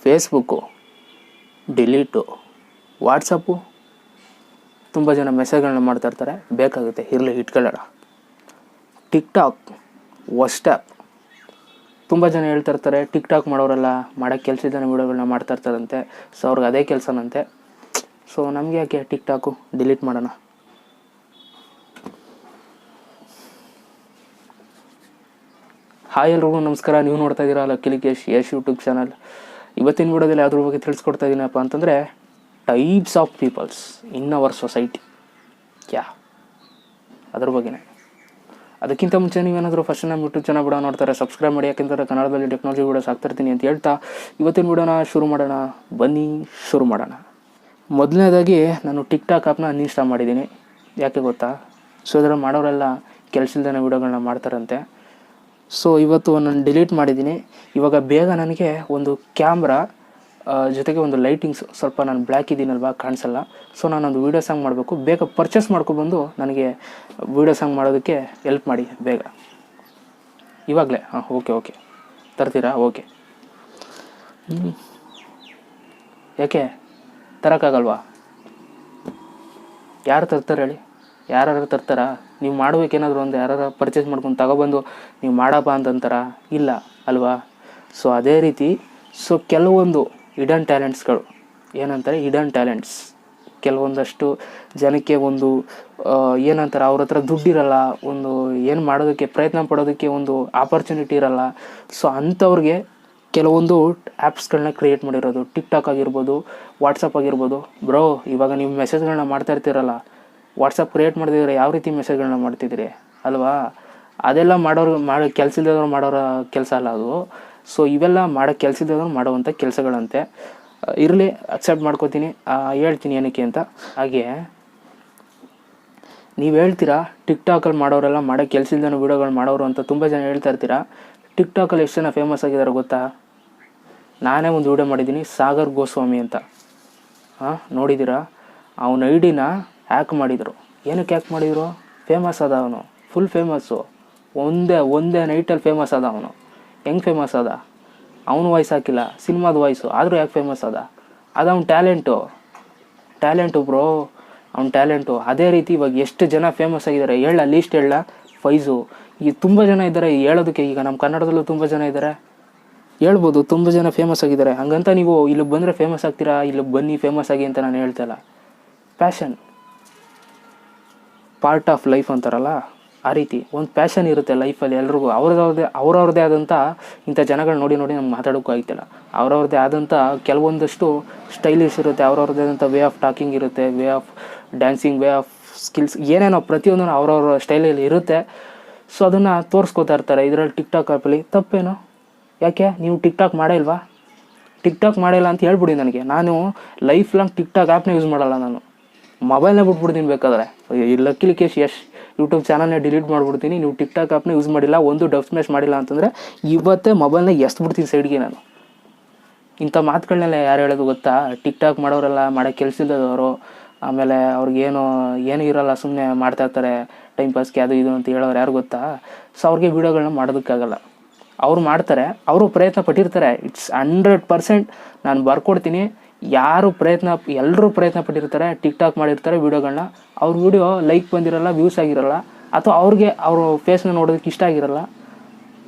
Facebook delete, WhatsApp ತುಂಬ ಜನ ಮೆಸೇಜ್ಗಳನ್ನ ಮಾಡ್ತಾಯಿರ್ತಾರೆ, ಬೇಕಾಗುತ್ತೆ ಇರಲಿ ಇಟ್ಕೊಳ್ಳೋಣ. TikTok worst app. ತುಂಬ ಜನ ಹೇಳ್ತಾಯಿರ್ತಾರೆ ಟಿಕ್ಟಾಕ್ ಮಾಡೋರೆಲ್ಲ ಮಾಡೋಕ್ಕೆ ಕೆಲಸ ಇದ್ದಾನೆ ವೀಡಿಯೋಗಳನ್ನ ಮಾಡ್ತಾಯಿರ್ತಾರಂತೆ, ಸೊ ಅವ್ರಿಗೆ ಅದೇ ಕೆಲಸನಂತೆ. ಸೊ ನಮಗೆ ಯಾಕೆ ಟಿಕ್ಟಾಕು, ಡಿಲೀಟ್ ಮಾಡೋಣ. ಹಾಯ್ ಎಲ್ರಿಗೂ ನಮಸ್ಕಾರ. ನೀವು ನೋಡ್ತಾ ಇದ್ದೀರಾ ಲಕ್ಕೇಶ್ ಯಶ್ ಯೂಟ್ಯೂಬ್ ಚಾನಲ್. ಇವತ್ತಿನ ವಿಡಿಯೋದಲ್ಲಿ ಅದ್ರ ಬಗ್ಗೆ ತಿಳಿಸ್ಕೊಡ್ತಾ ಇದ್ದೀನಪ್ಪ ಅಂತಂದರೆ types of peoples in our society. ಅದ್ರ ಬಗ್ಗೆನೇ. ಅದಕ್ಕಿಂತ ಮುಂಚೆ ನೀವೇನಾದರೂ ಫಸ್ಟ್ ನಮ್ಮ ಯೂಟ್ಯೂಬ್ ಚಾನಲ್ ವಿಡಿಯೋ ನೋಡ್ತಾರೆ ಸಬ್ಸ್ಕ್ರೈಬ್ ಮಾಡಿ, ಯಾಕೆಂದರೆ ಕನ್ನಡದಲ್ಲಿ ಟೆಕ್ನಾಲಜಿ ವಿಡಿಯೋಸ್ ಆಗ್ತಾಯಿರ್ತೀನಿ ಅಂತ ಹೇಳ್ತಾ ಇವತ್ತಿನ ವಿಡಿಯೋನ ಶುರು ಮಾಡೋಣ. ಬನ್ನಿ ಶುರು ಮಾಡೋಣ. ಮೊದಲನೇದಾಗಿ ನಾನು ಟಿಕ್ಟಾಕ್ ಆ್ಯಪ್ನ ಅನ್ಇನ್ಸ್ಟಾಲ್ ಮಾಡಿದ್ದೀನಿ. ಯಾಕೆ ಗೊತ್ತಾ? ಸೊ ಇದರ ಮಾಡೋರೆಲ್ಲ ಕೆಲಸಲ್ದೇ ವೀಡಿಯೋಗಳನ್ನ ಮಾಡ್ತಾರಂತೆ. ಸೊ ಇವತ್ತು ನಾನು ಡಿಲೀಟ್ ಮಾಡಿದ್ದೀನಿ. ಇವಾಗ ಬೇಗ ನನಗೆ ಒಂದು ಕ್ಯಾಮ್ರಾ ಜೊತೆಗೆ ಒಂದು ಲೈಟಿಂಗ್ಸ್, ಸ್ವಲ್ಪ ನಾನು ಬ್ಲ್ಯಾಕ್ ಇದ್ದೀನಲ್ವ ಕಾಣಿಸಲ್ಲ. ಸೊ ನಾನೊಂದು ವೀಡಿಯೋ ಸಾಂಗ್ ಮಾಡಬೇಕು, ಬೇಗ ಪರ್ಚೇಸ್ ಮಾಡ್ಕೊಬಂದು ನನಗೆ ವೀಡಿಯೋ ಸಾಂಗ್ ಮಾಡೋದಕ್ಕೆ ಹೆಲ್ಪ್ ಮಾಡಿ ಬೇಗ. ಇವಾಗಲೇ? ಹಾಂ, ಓಕೆ ತರ್ತೀರಾ? ಓಕೆ. ಯಾಕೆ ತರೋಕ್ಕಾಗಲ್ವಾ? ಯಾರು ತರ್ತಾರೆ ಹೇಳಿ? ಯಾರು ತರ್ತಾರಾ? ನೀವು ಮಾಡ್ಬೇಕೇನಾದರೂ ಒಂದು ಯಾರು ಪರ್ಚೇಸ್ ಮಾಡ್ಕೊಂಡು ತಗೊಬಂದು ನೀವು ಮಾಡಪ್ಪ ಅಂತಂತಾರ? ಇಲ್ಲ ಅಲ್ವಾ? ಸೊ ಅದೇ ರೀತಿ ಕೆಲವೊಂದು ಹಿಡನ್ ಟ್ಯಾಲೆಂಟ್ಸ್ಗಳು ಏನಂತಾರೆ, ಹಿಡನ್ ಟ್ಯಾಲೆಂಟ್ಸ್. ಕೆಲವೊಂದಷ್ಟು ಜನಕ್ಕೆ ಒಂದು ಏನಂತಾರೆ, ಅವ್ರ ಹತ್ರ ದುಡ್ಡಿರಲ್ಲ, ಒಂದು ಏನು ಮಾಡೋದಕ್ಕೆ ಪ್ರಯತ್ನ ಪಡೋದಕ್ಕೆ ಒಂದು ಆಪರ್ಚುನಿಟಿ ಇರಲ್ಲ. ಸೊ ಅಂಥವ್ರಿಗೆ ಕೆಲವೊಂದು ಆ್ಯಪ್ಸ್ಗಳನ್ನ ಕ್ರಿಯೇಟ್ ಮಾಡಿರೋದು. ಟಿಕ್ಟಾಕ್ ಆಗಿರ್ಬೋದು, ವಾಟ್ಸಪ್ ಆಗಿರ್ಬೋದು. ಬ್ರೋ, ಇವಾಗ ನೀವು ಮೆಸೇಜ್ಗಳನ್ನ ಮಾಡ್ತಾ ಇರ್ತೀರಲ್ಲ, ವಾಟ್ಸಪ್ ಕ್ರಿಯೇಟ್ ಮಾಡಿದ್ರೆ ಯಾವ ರೀತಿ ಮೆಸೇಜ್ಗಳನ್ನ ಮಾಡ್ತಿದ್ದೀರಿ ಅಲ್ವಾ? ಅದೆಲ್ಲ ಮಾಡೋ ಕೆಲಸ ಇಲ್ಲದವ್ರು ಮಾಡೋರ ಕೆಲಸ ಅಲ್ಲ ಅದು. ಸೊ ಇವೆಲ್ಲ ಮಾಡೋ ಕೆಲಸ ಇಲ್ಲದವ್ರು ಮಾಡೋವಂಥ ಕೆಲಸಗಳಂತೆ. ಇರಲಿ, ಅಕ್ಸೆಪ್ಟ್ ಮಾಡ್ಕೋತೀನಿ, ಹೇಳ್ತೀನಿ ಏನಕ್ಕೆ ಅಂತ. ಹಾಗೆ ನೀವು ಹೇಳ್ತೀರಾ ಟಿಕ್ಟಾಕಲ್ಲಿ ಮಾಡೋರೆಲ್ಲ ಮಾಡೋ ಕೆಲಸ ಇಲ್ಲದ ವೀಡಿಯೋಗಳು ಮಾಡೋರು ಅಂತ ತುಂಬ ಜನ ಹೇಳ್ತಾ ಇರ್ತೀರಾ. ಟಿಕ್ಟಾಕಲ್ಲಿ ಎಷ್ಟು ಜನ ಫೇಮಸ್ ಆಗಿದ್ದಾರೆ ಗೊತ್ತಾ? ನಾನೇ ಒಂದು ವೀಡಿಯೋ ಮಾಡಿದ್ದೀನಿ, ಸಾಗರ್ ಗೋಸ್ವಾಮಿ ಅಂತ. ನೋಡಿದ್ದೀರಾ? ಅವನ ಐಡಿನ ಹ್ಯಾಕ್ ಮಾಡಿದರು. ಏನಕ್ಕೆ ಹ್ಯಾಕ್ ಮಾಡಿದರು? ಫೇಮಸ್ ಅದ ಅವನು, ಫುಲ್ ಫೇಮಸ್ಸು. ಒಂದೇ ನೈಟಲ್ಲಿ ಫೇಮಸ್ ಅದ ಅವನು. ಹೆಂಗೆ ಫೇಮಸ್ ಅದ? ಅವನು ವಾಯ್ಸ್ ಹಾಕಿಲ್ಲ, ಸಿನಿಮಾದ ವಾಯ್ಸು, ಆದರೂ ಯಾಕೆ ಫೇಮಸ್ ಅದ? ಅದು ಅವ್ನ ಟ್ಯಾಲೆಂಟು ಬ್ರೋ, ಅವ್ನ ಟ್ಯಾಲೆಂಟು. ಅದೇ ರೀತಿ ಇವಾಗ ಎಷ್ಟು ಜನ ಫೇಮಸ್ ಆಗಿದ್ದಾರೆ ಹೇಳ, ಲೀಸ್ಟ್ ಹೇಳ. ಫೈಝು, ಈಗ ತುಂಬ ಜನ ಇದ್ದಾರೆ ಹೇಳೋದಕ್ಕೆ. ಈಗ ನಮ್ಮ ಕನ್ನಡದಲ್ಲೂ ತುಂಬ ಜನ ಇದ್ದಾರೆ, ಹೇಳ್ಬೋದು, ತುಂಬ ಜನ ಫೇಮಸ್ ಆಗಿದ್ದಾರೆ. ಹಂಗಂತ ನೀವು ಇಲ್ಲಿಗೆ ಬಂದರೆ ಫೇಮಸ್ ಆಗ್ತೀರಾ, ಇಲ್ಲಿಗೆ ಬನ್ನಿ ಫೇಮಸ್ ಆಗಿ ಅಂತ ನಾನು ಹೇಳ್ತಾಯಿಲ್ಲ. ಪ್ಯಾಷನ್ ಪಾರ್ಟ್ ಆಫ್ ಲೈಫ್ ಅಂತಾರಲ್ಲ, ಆ ರೀತಿ ಒಂದು ಪ್ಯಾಷನ್ ಇರುತ್ತೆ ಲೈಫಲ್ಲಿ ಎಲ್ರಿಗೂ. ಅವ್ರವ್ರದ್ದೇ ಆದಂಥ ಇಂಥ ಜನಗಳು ನೋಡಿ ನಮ್ಗೆ ಮಾತಾಡೋಕ್ಕೂ ಆಗ್ತಿಲ್ಲ. ಅವ್ರವ್ರದ್ದೇ ಆದಂಥ ಕೆಲವೊಂದಷ್ಟು ಸ್ಟೈಲಿಶ್ ಇರುತ್ತೆ, ಅವ್ರವ್ರದ್ದೇ ಆದಂಥ ವೇ ಆಫ್ ಟಾಕಿಂಗ್ ಇರುತ್ತೆ, way of dancing, way of skills, ಏನೇನೋ ಪ್ರತಿಯೊಂದೂ ಅವ್ರವ್ರ ಸ್ಟೈಲಲ್ಲಿ ಇರುತ್ತೆ. ಸೊ ಅದನ್ನು ತೋರಿಸ್ಕೋತಾ ಇರ್ತಾರೆ ಇದರಲ್ಲಿ ಟಿಕ್ಟಾಕ್ ಆ್ಯಪಲ್ಲಿ. ತಪ್ಪೇನು? ಯಾಕೆ ನೀವು ಟಿಕ್ಟಾಕ್ ಮಾಡೇ ಇಲ್ವಾ? ಟಿಕ್ಟಾಕ್ ಮಾಡಿಲ್ಲ ಅಂತ ಹೇಳ್ಬಿಡಿ ನನಗೆ. ನಾನು ಲೈಫ್ ಲಾಂಗ್ ಟಿಕ್ಟಾಕ್ ಆ್ಯಪ್ನ ಯೂಸ್ ಮಾಡಲ್ಲ. ನಾನು ಮೊಬೈಲ್ನೇ ಬಿಟ್ಬಿಡ್ತೀನಿ ಬೇಕಾದರೆ. ಲಕ್ಕೇಶ್ ಯಶ್ ಯೂಟ್ಯೂಬ್ ಚಾನಲ್ನೇ ಡಿಲೀಟ್ ಮಾಡಿಬಿಡ್ತೀನಿ. ನೀವು ಟಿಕ್ಟಾಕ್ ಆ್ಯಪ್ನ ಯೂಸ್ ಮಾಡಿಲ್ಲ, ಒಂದು ಡಬ್ ಸ್ಮ್ಯಾಶ್ ಮಾಡಿಲ್ಲ ಅಂತಂದರೆ ಇವತ್ತೇ ಮೊಬೈಲ್ನ ಎಸ್ಬಿಡ್ತೀನಿ ಸೈಡ್ಗೆ ನಾನು. ಇಂಥ ಮಾತುಗಳನ್ನೆಲ್ಲ ಯಾರು ಹೇಳೋದು ಗೊತ್ತಾ? ಟಿಕ್ಟಾಕ್ ಮಾಡೋರೆಲ್ಲ ಮಾಡೋ ಕೆಲಸ ಇಲ್ಲದವರು, ಆಮೇಲೆ ಅವ್ರಿಗೇನು ಇರೋಲ್ಲ, ಸುಮ್ಮನೆ ಮಾಡ್ತಾಯಿರ್ತಾರೆ ಟೈಮ್ ಪಾಸ್ಗೆ ಅದು ಇದು ಅಂತ ಹೇಳೋರು ಯಾರು ಗೊತ್ತಾ? ಸೊ ಅವ್ರಿಗೆ ವೀಡಿಯೋಗಳನ್ನ ಮಾಡೋದಕ್ಕಾಗಲ್ಲ. ಅವ್ರು ಮಾಡ್ತಾರೆ, ಅವರು ಪ್ರಯತ್ನ ಪಟ್ಟಿರ್ತಾರೆ. ಇಟ್ಸ್ 100% ನಾನು ಬರ್ಕೊಡ್ತೀನಿ. ಎಲ್ಲರೂ ಪ್ರಯತ್ನ ಪಟ್ಟಿರ್ತಾರೆ, ಟಿಕ್ಟಾಕ್ ಮಾಡಿರ್ತಾರೆ ವೀಡಿಯೋಗಳನ್ನ. ಅವ್ರ ವೀಡಿಯೋ ಲೈಕ್ ಬಂದಿರಲ್ಲ, ವ್ಯೂಸ್ ಆಗಿರಲ್ಲ, ಅಥವಾ ಅವ್ರಿಗೆ ಅವ್ರ ಫೇಸ್ನ ನೋಡೋದಕ್ಕೆ ಇಷ್ಟ ಆಗಿರಲ್ಲ.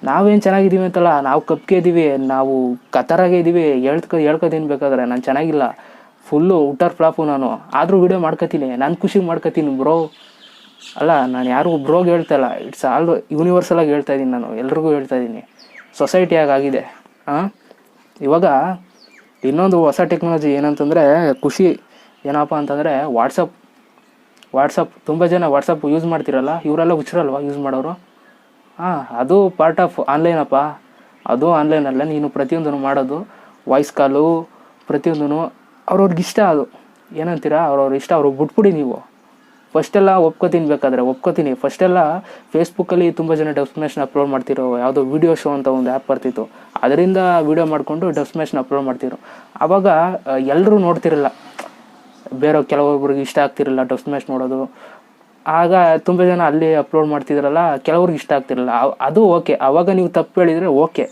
ನಾವೇನು ಚೆನ್ನಾಗಿದ್ದೀವಿ ಅಂತಲ್ಲ, ನಾವು ಕಪ್ಗೆ ಇದ್ದೀವಿ, ನಾವು ಕತರಾಗೆ ಇದ್ದೀವಿ, ಹೇಳ್ಕೊತೀನಿ ಬೇಕಾದ್ರೆ. ನಾನು ಚೆನ್ನಾಗಿಲ್ಲ, ಫುಲ್ಲು ಉಟರ್ ಫ್ಲಾಪು ನಾನು, ಆದರೂ ವೀಡಿಯೋ ಮಾಡ್ಕೊತೀನಿ, ನಾನು ಖುಷಿಗೆ ಮಾಡ್ಕೊತೀನಿ ಬ್ರೋ. ಅಲ್ಲ, ನಾನು ಯಾರಿಗೂ ಬ್ರೋಗೆ ಹೇಳ್ತಾಯಿಲ್ಲ, ಇಟ್ಸ್ ಆಲ್ ಯೂನಿವರ್ಸಲಾಗಿ ಹೇಳ್ತಾಯಿದ್ದೀನಿ, ನಾನು ಎಲ್ರಿಗೂ ಹೇಳ್ತಾಯಿದ್ದೀನಿ. ಸೊಸೈಟಿಯಾಗಿ ಆಗಿದೆ. ಇವಾಗ ಇನ್ನೊಂದು ಹೊಸ ಟೆಕ್ನಾಲಜಿ ಏನಂತಂದರೆ ಖುಷಿ ಏನಪ್ಪ ಅಂತಂದರೆ ವಾಟ್ಸಪ್. ತುಂಬ ಜನ ವಾಟ್ಸಪ್ ಯೂಸ್ ಮಾಡ್ತಿರಲ್ಲ, ಇವರೆಲ್ಲ ಹುಚ್ಚರಲ್ವ ಯೂಸ್ ಮಾಡೋರು? ಅದು ಪಾರ್ಟ್ ಆಫ್ ಆನ್ಲೈನಪ್ಪ. ಅದು ಆನ್ಲೈನಲ್ಲ ನೀನು ಪ್ರತಿಯೊಂದನ್ನು ಮಾಡೋದು. ವಾಯ್ಸ್ ಕಾಲು ಪ್ರತಿಯೊಂದೂ ಅವ್ರವ್ರಿಗೆ ಇಷ್ಟ. ಅದು ಏನಂತೀರಾ, ಅವ್ರವ್ರ ಇಷ್ಟ. ಅವ್ರಿಗೆ ಬಿಟ್ಬಿಡಿ ನೀವು. ಫಸ್ಟೆಲ್ಲ ಒಪ್ಕೋತೀನಿ. ಫಸ್ಟೆಲ್ಲ ಫೇಸ್ಬುಕ್ಕಲ್ಲಿ ತುಂಬ ಜನ ಡಬ್ ಸ್ಮ್ಯಾಶ್ನ ಅಪ್ಲೋಡ್ ಮಾಡ್ತಿರೋ, ಯಾವುದೋ ವೀಡಿಯೋ ಶೋ ಅಂತ ಒಂದು ಆ್ಯಪ್ ಬರ್ತಿತ್ತು, ಅದರಿಂದ ವೀಡಿಯೋ ಮಾಡಿಕೊಂಡು ಡಬ್ ಸ್ಮ್ಯಾಶ್ನ ಅಪ್ಲೋಡ್ ಮಾಡ್ತಿದ್ರು. ಆವಾಗ ಎಲ್ಲರೂ ನೋಡ್ತಿರಲ್ಲ, ಬೇರೆ ಕೆಲವೊಬ್ರಿಗೆ ಇಷ್ಟ ಆಗ್ತಿರಲಿಲ್ಲ ಡಬ್ ಸ್ಮ್ಯಾಶ್ ನೋಡೋದು. ಆಗ ತುಂಬ ಜನ ಅಲ್ಲಿ ಅಪ್ಲೋಡ್ ಮಾಡ್ತಿದ್ರಲ್ಲ, ಕೆಲವ್ರಿಗೆ ಇಷ್ಟ ಆಗ್ತಿರಲಿಲ್ಲ. ಅದು ಓಕೆ, ಆವಾಗ ನೀವು ತಪ್ಪು ಹೇಳಿದರೆ ಓಕೆ.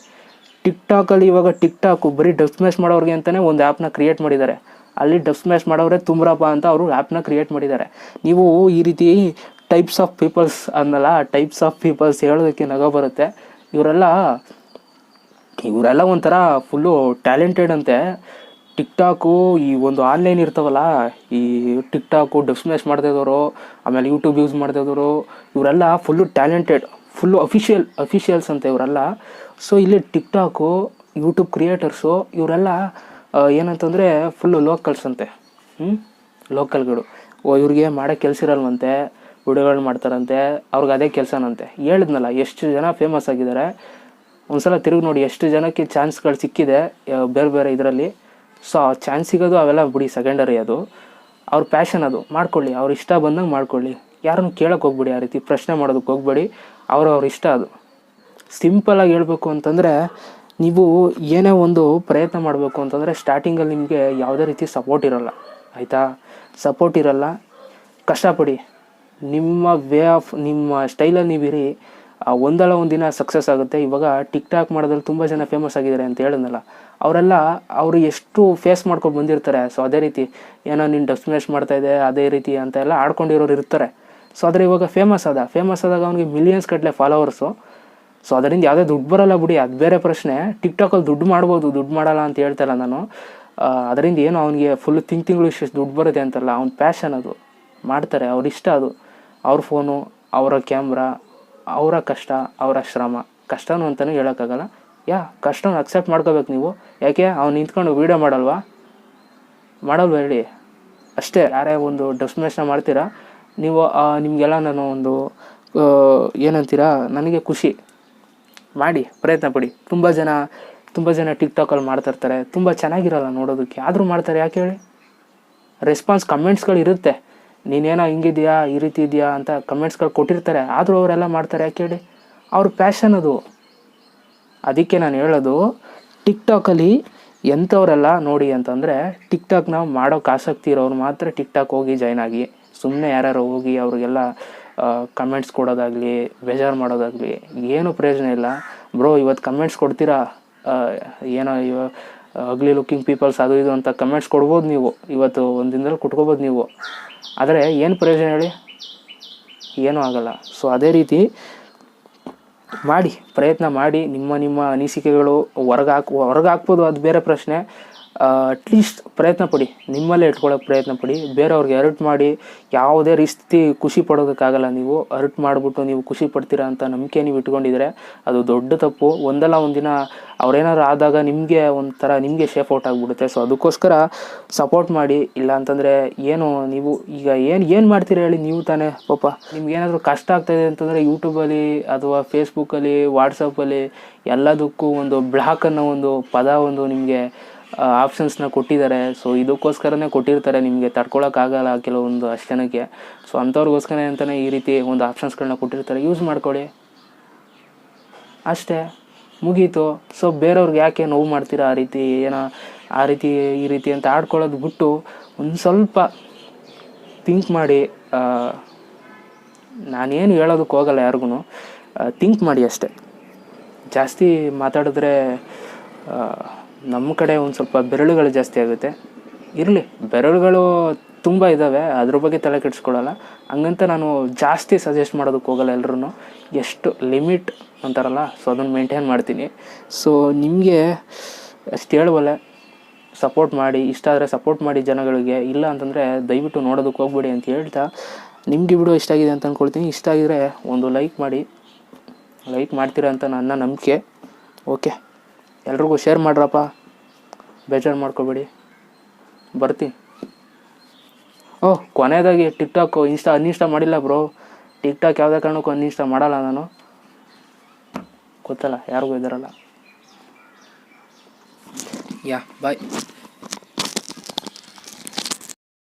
ಟಿಕ್ಟಾಕಲ್ಲಿ ಇವಾಗ ಟಿಕ್ಟಾಕು ಬರೀ ಡಬ್ ಸ್ಮ್ಯಾಶ್ ಮಾಡೋರಿಗೆ ಅಂತಲೇ ಒಂದು ಆ್ಯಪ್ನ ಕ್ರಿಯೇಟ್ ಮಾಡಿದ್ದಾರೆ. ಅಲ್ಲಿ ಡಬ್ ಸ್ಮ್ಯಾಶ್ ಮಾಡೋರೆ ತುಂಬ್ರಪ್ಪ ಅಂತ ಅವರು ಆ್ಯಪ್ನ ಕ್ರಿಯೇಟ್ ಮಾಡಿದ್ದಾರೆ. ನೀವು ಈ ರೀತಿ ಟೈಪ್ಸ್ ಆಫ್ ಪೀಪಲ್ಸ್ ಅನ್ನಲ್ಲ, ಟೈಪ್ಸ್ ಆಫ್ ಪೀಪಲ್ಸ್ ಹೇಳೋದಕ್ಕೆ ನಗು ಬರುತ್ತೆ. ಇವರೆಲ್ಲ ಒಂಥರ ಫುಲ್ಲು ಟ್ಯಾಲೆಂಟೆಡ್ ಅಂತೆ. ಟಿಕ್ಟಾಕು ಈ ಒಂದು ಆನ್ಲೈನ್ ಇರ್ತಾವಲ್ಲ, ಈ ಟಿಕ್ಟಾಕು ಡಬ್ ಸ್ಮ್ಯಾಶ್ ಮಾಡ್ತಾಯಿದ್ದವರು, ಆಮೇಲೆ ಯೂಟ್ಯೂಬ್ ಯೂಸ್ ಮಾಡ್ತಾಯಿದ್ದವರು, ಇವರೆಲ್ಲ ಫುಲ್ಲು ಟ್ಯಾಲೆಂಟೆಡ್, ಫುಲ್ಲು ಅಫಿಷಿಯಲ್ಸ್ ಅಂತ ಇವರೆಲ್ಲ. ಸೊ ಇಲ್ಲಿ ಟಿಕ್ಟಾಕು, ಯೂಟ್ಯೂಬ್ ಕ್ರಿಯೇಟರ್ಸು ಇವರೆಲ್ಲ ಏನಂತಂದರೆ ಫುಲ್ಲು ಲೋಕಲ್ಸ್ ಅಂತೆ. ಲೋಕಲ್ಗಳು. ಇವ್ರಿಗೆ ಮಾಡೋ ಕೆಲಸ ಇರಲ್ವಂತೆ, ವಿಡಿಯೋಗಳು ಮಾಡ್ತಾರಂತೆ, ಅವ್ರಿಗೆ ಅದೇ ಕೆಲಸನಂತೆ. ಹೇಳಿದ್ನಲ್ಲ ಎಷ್ಟು ಜನ ಫೇಮಸ್ ಆಗಿದ್ದಾರೆ. ಒಂದು ಸಲ ತಿರುಗಿ ನೋಡಿ ಎಷ್ಟು ಜನಕ್ಕೆ ಚಾನ್ಸ್ಗಳು ಸಿಕ್ಕಿದೆ ಬೇರೆ ಬೇರೆ ಇದರಲ್ಲಿ. ಸೊ ಆ ಚಾನ್ಸ್ ಸಿಗೋದು ಅವೆಲ್ಲ ಬಿಡಿ, ಸೆಕೆಂಡರಿ. ಅದು ಅವ್ರ ಪ್ಯಾಷನ್, ಅದು ಮಾಡ್ಕೊಳ್ಳಿ, ಅವ್ರ ಇಷ್ಟ ಬಂದಂಗೆ ಮಾಡ್ಕೊಳ್ಳಿ. ಯಾರನ್ನು ಕೇಳೋಕೆ ಹೋಗ್ಬೇಡಿ, ಆ ರೀತಿ ಪ್ರಶ್ನೆ ಮಾಡೋದಕ್ಕೆ ಹೋಗ್ಬೇಡಿ. ಅವ್ರ ಇಷ್ಟ ಅದು. ಸಿಂಪಲಾಗಿ ಹೇಳಬೇಕು ಅಂತಂದರೆ, ನೀವು ಏನೇ ಒಂದು ಪ್ರಯತ್ನ ಮಾಡಬೇಕು ಅಂತಂದರೆ ಸ್ಟಾರ್ಟಿಂಗಲ್ಲಿ ನಿಮಗೆ ಯಾವುದೇ ರೀತಿ ಸಪೋರ್ಟ್ ಇರೋಲ್ಲ, ಆಯಿತಾ? ಸಪೋರ್ಟ್ ಇರೋಲ್ಲ, ಕಷ್ಟಪಡಿ. ನಿಮ್ಮ ನಿಮ್ಮ ಸ್ಟೈಲಲ್ಲಿ ನೀವಿರಿ, ಒಂದಲ್ಲ ಒಂದು ದಿನ ಸಕ್ಸಸ್ ಆಗುತ್ತೆ. ಇವಾಗ ಟಿಕ್ಟಾಕ್ ಮಾಡೋದ್ರಲ್ಲಿ ತುಂಬ ಜನ ಫೇಮಸ್ ಆಗಿದ್ದಾರೆ ಅಂತ ಹೇಳಿದ್ನಲ್ಲ, ಅವರೆಲ್ಲ ಅವರು ಎಷ್ಟು ಫೇಸ್ ಮಾಡ್ಕೊಂಡು ಬಂದಿರ್ತಾರೆ. ಸೊ ಅದೇ ರೀತಿ ಏನೋ ನೀನು ಡಬ್ ಸ್ಮ್ಯಾಶ್ ಮಾಡ್ತಾಯಿದ್ದೆ ಅದೇ ರೀತಿ ಅಂತ ಎಲ್ಲ ಆಡ್ಕೊಂಡಿರೋರು ಇರ್ತಾರೆ. ಸೊ ಆದರೆ ಇವಾಗ ಫೇಮಸ್ ಆದಾಗ ಅವನಿಗೆ ಮಿಲಿಯನ್ಸ್ ಗಟ್ಟಲೆ ಫಾಲೋವರ್ಸು. ಸೊ ಅದರಿಂದ ಯಾವುದೇ ದುಡ್ಡು ಬರೋಲ್ಲ ಬಿಡಿ, ಅದು ಬೇರೆ ಪ್ರಶ್ನೆ. ಟಿಕ್ಟಾಕಲ್ಲಿ ದುಡ್ಡು ಮಾಡ್ಬೋದು, ದುಡ್ಡು ಮಾಡಲ್ಲ ಅಂತ ಹೇಳ್ತಾಯಿಲ್ಲ ನಾನು. ಅದರಿಂದ ಏನು ಅವನಿಗೆ ಫುಲ್ ತಿಂಗಳು ಇಷ್ಟು ದುಡ್ಡು ಬರುತ್ತೆ ಅಂತಲ್ಲ, ಅವ್ನ ಪ್ಯಾಷನ್ ಅದು. ಮಾಡ್ತಾರೆ, ಅವ್ರ ಇಷ್ಟ ಅದು. ಅವ್ರ ಫೋನು, ಅವರ ಕ್ಯಾಮ್ರಾ, ಅವರ ಕಷ್ಟ, ಅವರ ಶ್ರಮ. ಕಷ್ಟನೂ ಅಂತಲೂ ಹೇಳೋಕ್ಕಾಗಲ್ಲ. ಕಷ್ಟನ ಅಕ್ಸೆಪ್ಟ್ ಮಾಡ್ಕೋಬೇಕು ನೀವು. ಯಾಕೆ ಅವ್ನು ನಿಂತ್ಕೊಂಡು ವೀಡಿಯೋ ಮಾಡಲ್ವಾ ಹೇಳಿ ಅಷ್ಟೇ. ಯಾರೇ ಒಂದು ಡಬ್ ಸ್ಮ್ಯಾಶ್ನ ಮಾಡ್ತೀರಾ ನೀವು, ನಿಮಗೆಲ್ಲ ನಾನು ಒಂದು ಏನಂತೀರಾ, ನನಗೆ ಖುಷಿ. ಮಾಡಿ, ಪ್ರಯತ್ನ ಪಡಿ. ತುಂಬ ಜನ ಟಿಕ್ಟಾಕಲ್ಲಿ ಮಾಡ್ತಾಯಿರ್ತಾರೆ, ತುಂಬ ಚೆನ್ನಾಗಿರಲ್ಲ ನೋಡೋದಕ್ಕೆ, ಆದರೂ ಮಾಡ್ತಾರೆ. ಯಾಕೆ ಹೇಳಿ? ರೆಸ್ಪಾನ್ಸ್ ಕಮೆಂಟ್ಸ್ಗಳು ಇರುತ್ತೆ, ನೀನೇನೋ ಹಿಂಗಿದೆಯಾ, ಈ ರೀತಿ ಇದೆಯಾ ಅಂತ ಕಮೆಂಟ್ಸ್ಗಳು ಕೊಟ್ಟಿರ್ತಾರೆ, ಆದರೂ ಅವರೆಲ್ಲ ಮಾಡ್ತಾರೆ. ಯಾಕೆ ಹೇಳಿ? ಅವ್ರ ಪ್ಯಾಷನ್ ಅದು. ಅದಕ್ಕೆ ನಾನು ಹೇಳೋದು, ಟಿಕ್ಟಾಕಲ್ಲಿ ಎಂಥವರೆಲ್ಲ ನೋಡಿ ಅಂತಂದರೆ, ಟಿಕ್ಟಾಕ್ನ ಮಾಡೋಕ್ಕೆ ಆಸಕ್ತಿ ಇರೋರು ಮಾತ್ರ ಟಿಕ್ಟಾಕ್ ಹೋಗಿ ಜಾಯ್ನ್ ಆಗಿ. ಸುಮ್ಮನೆ ಯಾರ್ಯಾರು ಹೋಗಿ ಅವ್ರಿಗೆಲ್ಲ ಕಮೆಂಟ್ಸ್ ಕೊಡೋದಾಗಲಿ, ಬೇಜಾರು ಮಾಡೋದಾಗಲಿ ಏನೂ ಪ್ರಯೋಜನ ಇಲ್ಲ. ಬ್ರೋ, ಇವತ್ತು ಕಮೆಂಟ್ಸ್ ಕೊಡ್ತೀರಾ, ಏನೋ ಅಗ್ಲಿ ಲುಕ್ಕಿಂಗ್ ಪೀಪಲ್ಸ್ ಅದು ಇದು ಅಂತ ಕಮೆಂಟ್ಸ್ ಕೊಡ್ಬೋದು ನೀವು, ಇವತ್ತು ಒಂದು ದಿನದಲ್ಲಿ ಕುಟ್ಕೋಬೋದು ನೀವು. ಆದರೆ ಏನು ಪ್ರಯೋಜನ ಹೇಳಿ? ಏನೂ ಆಗಲ್ಲ. ಸೊ ಅದೇ ರೀತಿ ಮಾಡಿ, ಪ್ರಯತ್ನ ಮಾಡಿ. ನಿಮ್ಮ ಅನಿಸಿಕೆಗಳು ಹೊರಗೆ ಹಾಕ್ಬೋದು, ಅದು ಬೇರೆ ಪ್ರಶ್ನೆ. ಅಟ್ಲೀಸ್ಟ್ ಪ್ರಯತ್ನ ಪಡಿ, ನಿಮ್ಮಲ್ಲೇ ಇಟ್ಕೊಳ್ಳೋಕೆ ಪ್ರಯತ್ನ ಪಡಿ. ಬೇರೆಯವ್ರಿಗೆ ಹರ್ಟ್ ಮಾಡಿ ಯಾವುದೇ ರೀತಿ ಖುಷಿ ಪಡೋದಕ್ಕಾಗಲ್ಲ. ನೀವು ಹರ್ಟ್ ಮಾಡಿಬಿಟ್ಟು ನೀವು ಖುಷಿ ಪಡ್ತೀರಾ ಅಂತ ನಂಬಿಕೆ ನೀವು ಇಟ್ಕೊಂಡಿದ್ರೆ ಅದು ದೊಡ್ಡ ತಪ್ಪು. ಒಂದಲ್ಲ ಒಂದು ದಿನ ಅವ್ರೇನಾದ್ರು ಆದಾಗ ನಿಮಗೆ ಶೇಫ್ ಔಟ್ ಆಗಿಬಿಡುತ್ತೆ. ಸೊ ಅದಕ್ಕೋಸ್ಕರ ಸಪೋರ್ಟ್ ಮಾಡಿ. ಇಲ್ಲ ಅಂತಂದರೆ ಏನು ನೀವು ಈಗ ಏನು ಮಾಡ್ತೀರಾ ಹೇಳಿ? ನೀವು ತಾನೇ ಪಾಪ ನಿಮ್ಗೇನಾದರೂ ಕಷ್ಟ ಆಗ್ತಾಯಿದೆ ಅಂತಂದರೆ ಯೂಟ್ಯೂಬಲ್ಲಿ ಅಥವಾ ಫೇಸ್ಬುಕ್ಕಲ್ಲಿ, ವಾಟ್ಸಪ್ಪಲ್ಲಿ ಎಲ್ಲದಕ್ಕೂ ಒಂದು ಬ್ಲಾಕ್ ಅನ್ನೋ ಒಂದು ಪದ ಒಂದು ನಿಮಗೆ ಆಪ್ಷನ್ಸ್ನ ಕೊಟ್ಟಿದ್ದಾರೆ. ಸೊ ಇದಕ್ಕೋಸ್ಕರನೇ ಕೊಟ್ಟಿರ್ತಾರೆ, ನಿಮಗೆ ತಡ್ಕೊಳಕ್ಕಾಗಲ್ಲ ಕೆಲವೊಂದು ಅಷ್ಟು ಜನಕ್ಕೆ. ಸೊ ಅಂಥವ್ರಿಗೋಸ್ಕರ ಅಂತಲೇ ಈ ರೀತಿ ಒಂದು ಆಪ್ಷನ್ಸ್ಗಳನ್ನ ಕೊಟ್ಟಿರ್ತಾರೆ, ಯೂಸ್ ಮಾಡ್ಕೊಳ್ಳಿ ಅಷ್ಟೇ, ಮುಗೀತು. ಸೊ ಬೇರೆಯವ್ರಿಗೆ ಯಾಕೆ ನೋವು ಮಾಡ್ತೀರಾ ಆ ರೀತಿ? ಈ ರೀತಿ ಅಂತ ಆಡ್ಕೊಳ್ಳೋದು ಬಿಟ್ಟು ಒಂದು ಸ್ವಲ್ಪ ಥಿಂಕ್ ಮಾಡಿ. ನಾನೇನು ಹೇಳೋದಕ್ಕೆ ಹೋಗಲ್ಲ ಯಾರಿಗೂ, ಥಿಂಕ್ ಮಾಡಿ ಅಷ್ಟೇ. ಜಾಸ್ತಿ ಮಾತಾಡಿದ್ರೆ ನಮ್ಮ ಕಡೆ ಒಂದು ಸ್ವಲ್ಪ ಬೆರಳುಗಳು ಜಾಸ್ತಿ ಆಗುತ್ತೆ. ಇರಲಿ, ಬೆರಳುಗಳು ತುಂಬ ಇದ್ದಾವೆ, ಅದ್ರ ಬಗ್ಗೆ ತಲೆ ಕೆಡಿಸ್ಕೊಳ್ಳಲ್ಲ. ಹಂಗಂತ ನಾನು ಜಾಸ್ತಿ ಸಜೆಸ್ಟ್ ಮಾಡೋದಕ್ಕೆ ಹೋಗಲ್ಲ. ಎಲ್ಲರೂ ಎಷ್ಟು ಲಿಮಿಟ್ ಅಂತಾರಲ್ಲ, ಸೊ ಅದನ್ನು ಮೇಂಟೈನ್ ಮಾಡ್ತೀನಿ. ಸೊ ನಿಮಗೆ ಅಷ್ಟು ಹೇಳುವಲ್ಲ, ಸಪೋರ್ಟ್ ಮಾಡಿ. ಇಷ್ಟ ಆದರೆ ಸಪೋರ್ಟ್ ಮಾಡಿ ಜನಗಳಿಗೆ, ಇಲ್ಲ ಅಂತಂದರೆ ದಯವಿಟ್ಟು ನೋಡೋದಕ್ಕೆ ಹೋಗ್ಬೇಡಿ ಅಂತ ಹೇಳ್ತಾ, ನಿಮಗೆ ವಿಡಿಯೋ ಇಷ್ಟ ಆಗಿದೆ ಅಂತ ಅಂದ್ಕೊಳ್ತೀನಿ. ಇಷ್ಟ ಆಗಿದರೆ ಒಂದು ಲೈಕ್ ಮಾಡಿ. ಲೈಕ್ ಮಾಡ್ತೀರಾ ಅಂತ ನನ್ನ ನಂಬಿಕೆ. ಓಕೆ, ಎಲ್ರಿಗೂ ಶೇರ್ ಮಾಡ್ರಪ್ಪ, ಬೇಜಾರು ಮಾಡ್ಕೋಬೇಡಿ. ಬರ್ತೀನಿ. ಕೊನೆಯದಾಗಿ ಟಿಕ್ಟಾಕು ಅನ್ಇನ್ಸ್ಟಾಲ್ ಮಾಡಿಲ್ಲ ಬ್ರೋ. ಟಿಕ್ಟಾಕ್ ಯಾವುದೇ ಕಾರಣಕ್ಕೂ ಅನ್ಇನ್ಸ್ಟಾಲ್ ಮಾಡಲ್ಲ ನಾನು, ಗೊತ್ತಲ್ಲ ಯಾರಿಗೂ ಇದ್ದಾರಲ್ಲ. ಬಾಯ್.